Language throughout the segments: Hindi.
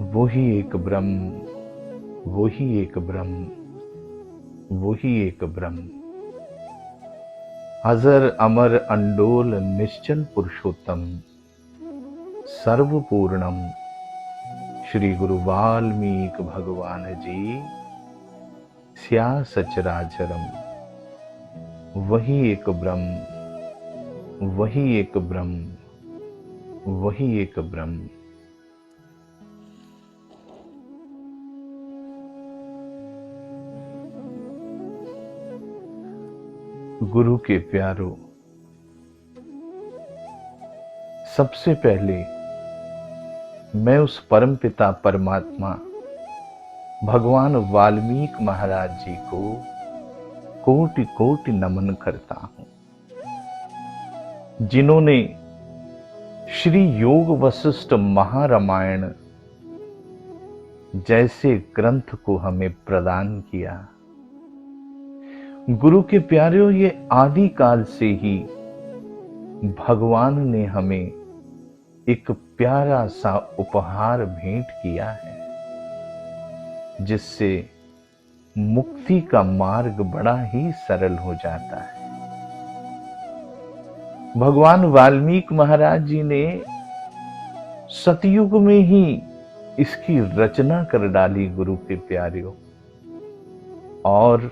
वही एक ब्रह्म, वही एक ब्रह्म, वही एक ब्रह्म। अजर अमर अंडोल निश्चल पुरुषोत्तम, सर्वपूर्णम श्री गुरु वाल्मीकि भगवान जी स्या सचराचरम। वही एक ब्रह्म, वही एक ब्रह्म, वही एक ब्रह्म। गुरु के प्यारो, सबसे पहले मैं उस परमपिता परमात्मा भगवान वाल्मीकि महाराज जी को कोटि कोटि नमन करता हूं, जिन्होंने श्री योग वशिष्ठ महारामायण जैसे ग्रंथ को हमें प्रदान किया। गुरु के प्यारे, ये आदि काल से ही भगवान ने हमें एक प्यारा सा उपहार भेंट किया है, जिससे मुक्ति का मार्ग बड़ा ही सरल हो जाता है। भगवान वाल्मीकि महाराज जी ने सतयुग में ही इसकी रचना कर डाली गुरु के प्यारियों, और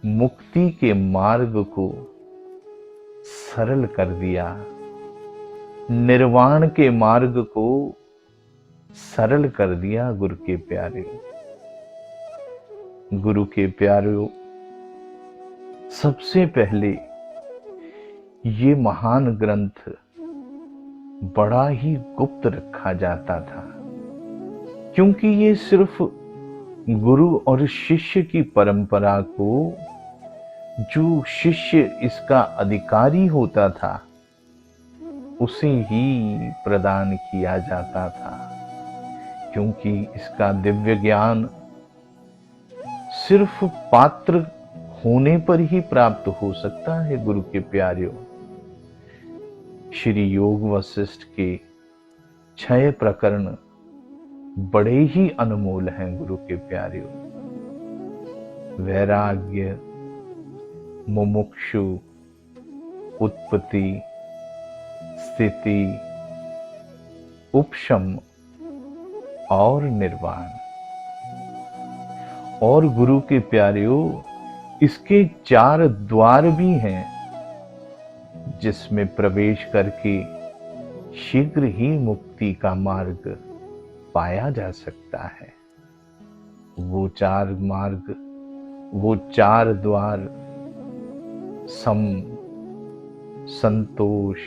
मुक्ति के मार्ग को सरल कर दिया, निर्वाण के मार्ग को सरल कर दिया। गुरु के प्यारियों, गुरु के प्यारियों, सबसे पहले ये महान ग्रंथ बड़ा ही गुप्त रखा जाता था, क्योंकि ये सिर्फ गुरु और शिष्य की परंपरा को, जो शिष्य इसका अधिकारी होता था, उसे ही प्रदान किया जाता था। क्योंकि इसका दिव्य ज्ञान सिर्फ पात्र होने पर ही प्राप्त हो सकता है। गुरु के प्यारियों, श्री योग वशिष्ठ के 6 प्रकरण बड़े ही अनमोल हैं। गुरु के प्यारियों, वैराग्य, मुमुक्षु, उत्पत्ति, स्थिति, उपशम और निर्वाण। और गुरु के प्यारियों, इसके 4 द्वार भी हैं, जिसमें प्रवेश करके शीघ्र ही मुक्ति का मार्ग पाया जा सकता है। वो 4 मार्ग, वो 4 द्वार सम, संतोष,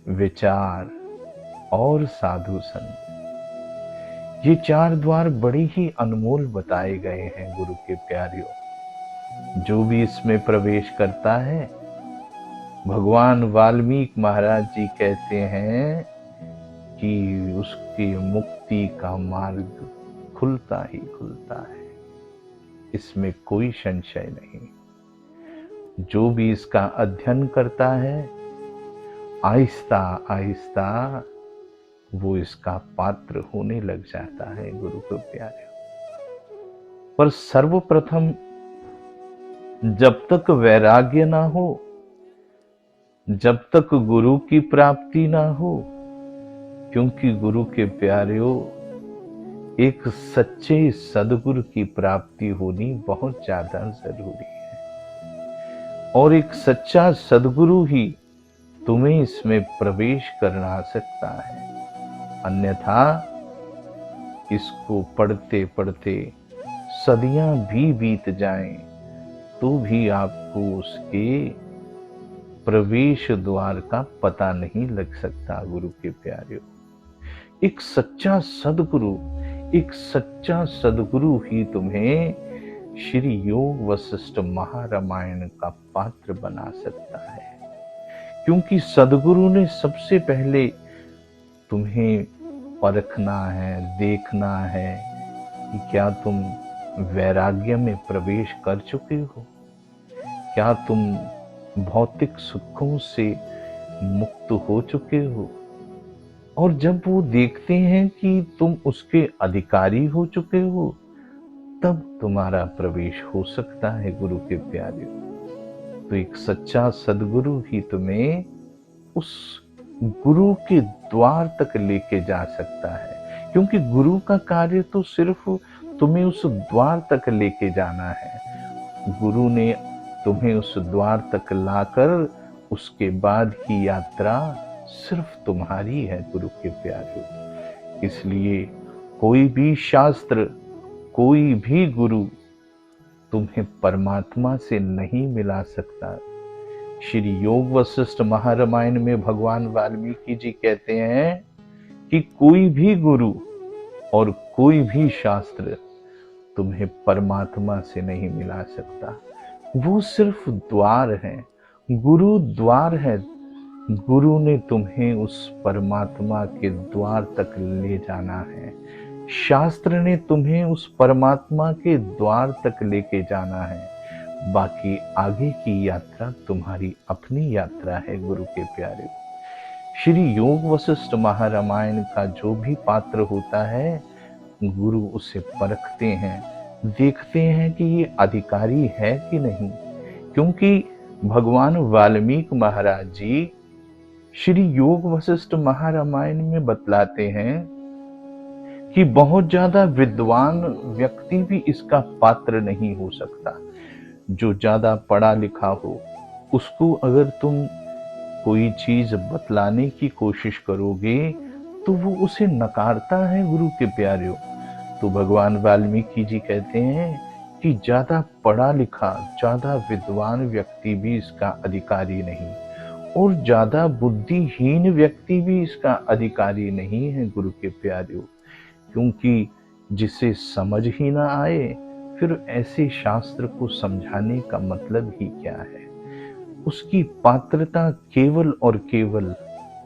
विचार और साधु संत, ये 4 द्वार बड़े ही अनमोल बताए गए हैं। गुरु के प्यारियों, जो भी इसमें प्रवेश करता है, भगवान वाल्मीकि महाराज जी कहते हैं कि उसकी मुक्ति का मार्ग खुलता ही खुलता है, इसमें कोई संशय नहीं। जो भी इसका अध्ययन करता है, आहिस्ता आहिस्ता वो इसका पात्र होने लग जाता है। गुरु के प्यारे, पर सर्वप्रथम जब तक वैराग्य ना हो, जब तक गुरु की प्राप्ति ना हो, क्योंकि गुरु के प्यारियों, एक सच्चे सदगुरु की प्राप्ति होनी बहुत ज्यादा जरूरी है, और एक सच्चा सदगुरु ही तुम्हें इसमें प्रवेश करना सकता है। अन्यथा इसको पढ़ते पढ़ते सदियां भी बीत जाएं, तो भी आपको उसके प्रवेश द्वार का पता नहीं लग सकता। गुरु के प्यारियों, एक सच्चा सदगुरु, एक सच्चा सदगुरु ही तुम्हें श्री योग वशिष्ठ महारामायण का पात्र बना सकता है। क्योंकि सदगुरु ने सबसे पहले तुम्हें परखना है, देखना है कि क्या तुम वैराग्य में प्रवेश कर चुके हो, क्या तुम भौतिक सुखों से मुक्त हो चुके हो, और जब वो देखते हैं कि तुम उसके अधिकारी हो चुके हो, तब तुम्हारा प्रवेश हो सकता है गुरु के प्यारे। तो एक सच्चा सदगुरु ही तुम्हें उस गुरु के द्वार तक लेके जा सकता है, क्योंकि गुरु का कार्य तो सिर्फ तुम्हें उस द्वार तक लेके जाना है। गुरु ने तुम्हें उस द्वार तक लाकर उसके बाद की यात्रा सिर्फ तुम्हारी है गुरु के प्यारे। इसलिए कोई भी शास्त्र, कोई भी गुरु तुम्हें परमात्मा से नहीं मिला सकता। श्री योग वशिष्ठ महारामायण में भगवान वाल्मीकि जी कहते हैं कि कोई भी गुरु और कोई भी शास्त्र तुम्हें परमात्मा से नहीं मिला सकता। वो सिर्फ द्वार है, गुरु द्वार है। गुरु ने तुम्हें उस परमात्मा के द्वार तक ले जाना है। शास्त्र ने तुम्हें उस परमात्मा के द्वार तक लेके जाना है। बाकी आगे की यात्रा तुम्हारी अपनी यात्रा है गुरु के प्यारे। श्री योग वशिष्ठ महारामायण का जो भी पात्र होता है, गुरु उसे परखते हैं, देखते हैं कि ये अधिकारी है कि नहीं। क्योंकि भगवान वाल्मीकि महाराज जी श्री योग वशिष्ठ महारामायण में बतलाते हैं कि बहुत ज्यादा विद्वान व्यक्ति भी इसका पात्र नहीं हो सकता। जो ज्यादा पढ़ा लिखा हो, उसको अगर तुम कोई चीज बतलाने की कोशिश करोगे तो वो उसे नकारता है गुरु के प्यारे। तो भगवान वाल्मीकि जी कहते हैं कि ज्यादा पढ़ा लिखा, ज्यादा विद्वान व्यक्ति भी इसका अधिकारी नहीं, और ज्यादा बुद्धिहीन व्यक्ति भी इसका अधिकारी नहीं है गुरु के प्यारे। क्योंकि जिसे समझ ही ना आए, फिर ऐसे शास्त्र को समझाने का मतलब ही क्या है। उसकी पात्रता केवल और केवल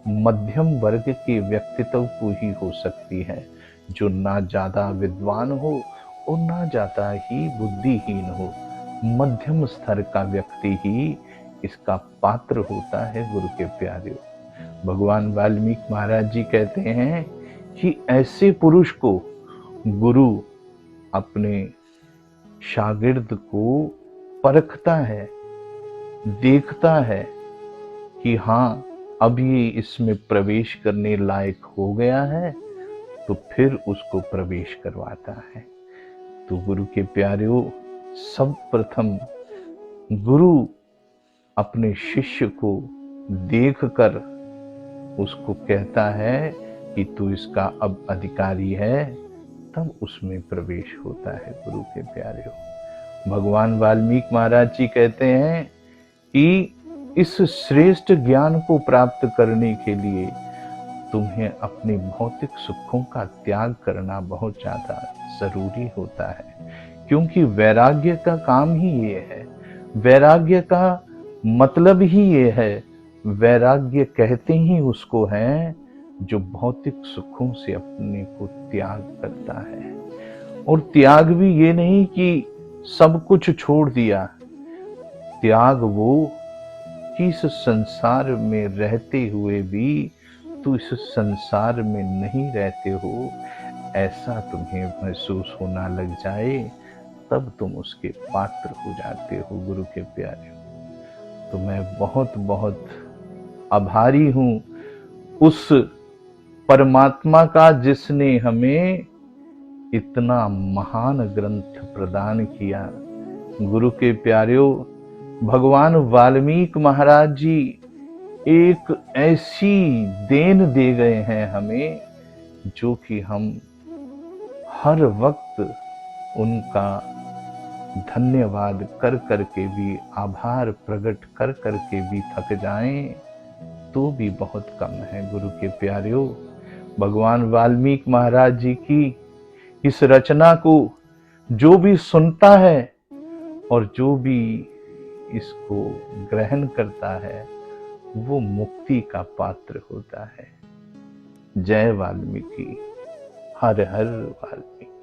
मध्यम वर्ग के व्यक्तित्व को ही हो सकती है, जो ना ज्यादा विद्वान हो और ना ज्यादा ही बुद्धिहीन हो। मध्यम स्तर का व्यक्ति ही इसका पात्र होता है गुरु के प्यारे। भगवान वाल्मीकि महाराज जी कहते हैं कि ऐसे पुरुष को गुरु अपने शागिर्द को परखता है, देखता है कि हाँ अब ये इसमें प्रवेश करने लायक हो गया है, तो फिर उसको प्रवेश करवाता है। तो गुरु के प्यारेओ, सब प्रथम गुरु अपने शिष्य को देखकर उसको कहता है कि तू इसका अब अधिकारी है, तब उसमें प्रवेश होता है गुरु के प्यारेओ। भगवान वाल्मीकि महाराज जी कहते हैं कि इस श्रेष्ठ ज्ञान को प्राप्त करने के लिए तुम्हें अपने भौतिक सुखों का त्याग करना बहुत ज्यादा जरूरी होता है। क्योंकि वैराग्य का काम ही ये है, वैराग्य का मतलब ही ये है। वैराग्य कहते ही उसको है जो भौतिक सुखों से अपने को त्याग करता है। और त्याग भी ये नहीं कि सब कुछ छोड़ दिया, त्याग वो कि इस संसार में रहते हुए भी तू इस संसार में नहीं रहते हो, ऐसा तुम्हें महसूस होना लग जाए, तब तुम उसके पात्र हो जाते हो गुरु के प्यारे। तो मैं बहुत बहुत आभारी हूं उस परमात्मा का जिसने हमें इतना महान ग्रंथ प्रदान किया। गुरु के प्यारेओ, भगवान वाल्मीकि महाराज जी एक ऐसी देन दे गए हैं हमें, जो कि हम हर वक्त उनका धन्यवाद कर करके भी, आभार प्रकट कर करके भी थक जाएं तो भी बहुत कम है गुरु के प्यारेओ। भगवान वाल्मीकि महाराज जी की इस रचना को जो भी सुनता है और जो भी इसको ग्रहण करता है, वो मुक्ति का पात्र होता है। जय वाल्मीकि, हर हर वाल्मीकि।